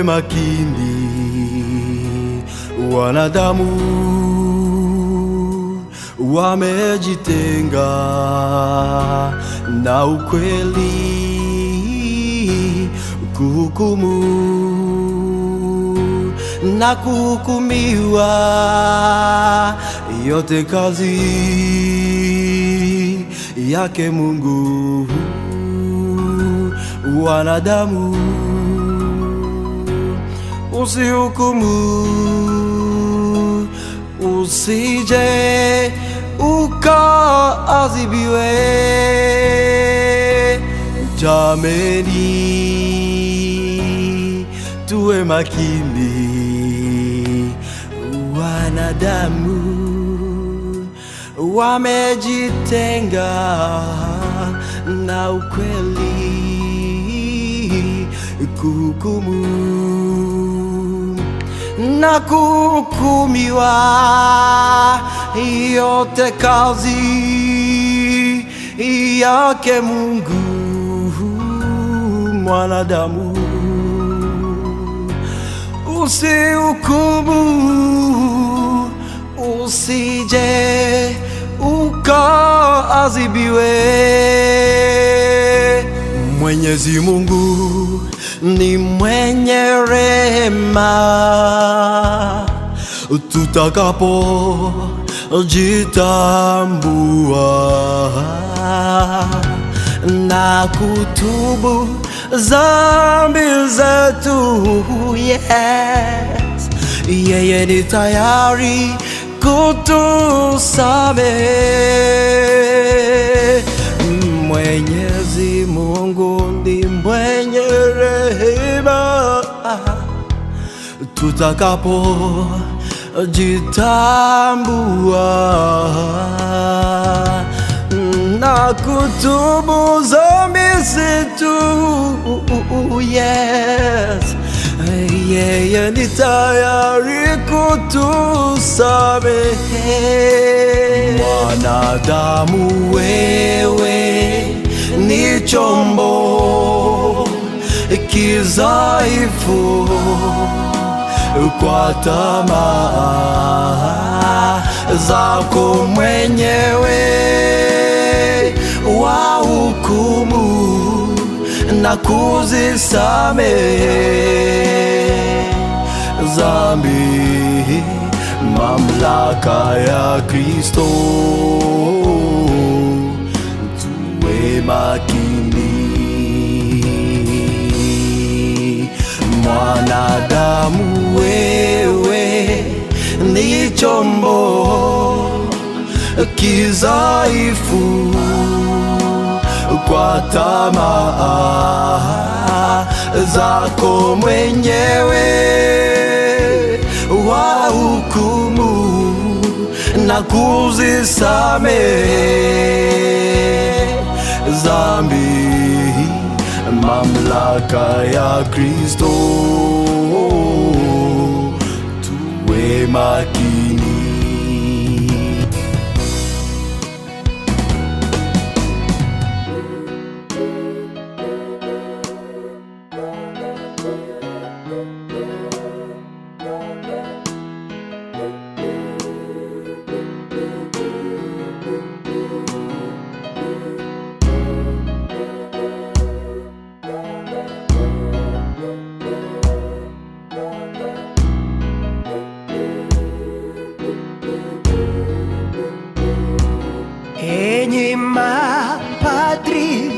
tuwe makini. Wanadamu wamejitenga na ukweli, kuhukumu na kuhukumiwa, yote kazi yake Mungu. Wanadamu, usihukumu, usije ukaadhibiwe. Jameni, tuwe makini. Wanadamu wamejitenga na ukweli, kuhukumu na kuhukumiwa, yote kazi yake Mungu. Mwanadamu, usihukumu, usije ukaadhibiwe. Mwenyezi Mungu ni mwenye rehema, tutakapo jitambua na kutubu dhambi zetu, yes, yeye ni tayari kutusamehe. Mwenyezi Mungu ni mwenye rehema, tutakapo jitambua na kutubu dhambi zetu, yes, yeye ni tayari kutusamehe. Mwanadamu, wewe ni chombo kidhaifu kwa tamaa zako mwenyewe, wahukumu na kuzisamehe dhambi. Mamlaka ya Kristo, tuwe makini. Mwanadamu, wewe ni chombo kidhaifu kwa tamaa zako mwenyewe, wahukumu na kuzisamehe dhambi. Mamlaka ya Kristo, tuwe makini. Enyi mapadri,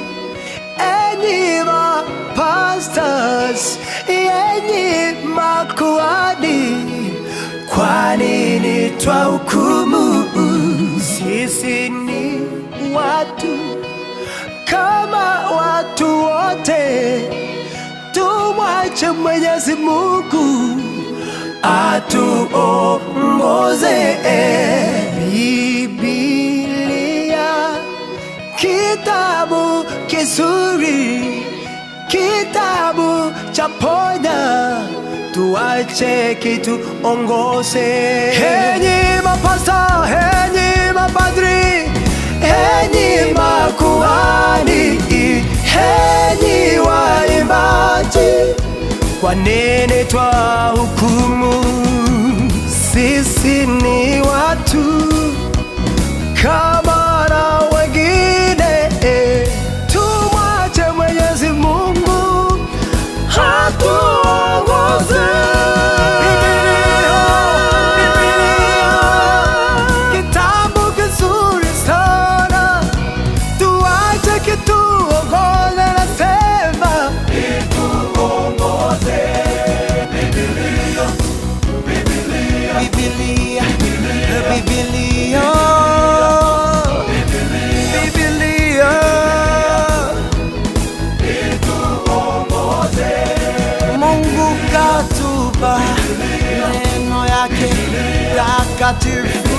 enyi mapastors, enyi makuhani, kwa nini twahukumu? Sisi ni watu kama watu wote, tumwache Mwenyezi Mungu atuongoze. Kitabu kizuri, kitabu cha ponya, tuache kituongoze. Enyi mapasta, enyi mapadri, enyi makuhani, enyi waimbaji, Kwa nini twahukumu? Sisi ni watu kama na wengine. Tumwache Mwenyezi Mungu atuongoze. Biblia, kitabu kizuri sana, tuache kituongoze. Nasema kituongoze. Biblia, Biblia, Biblia, Biblia, ituongoze. Mungu katupa neno yake takatifu.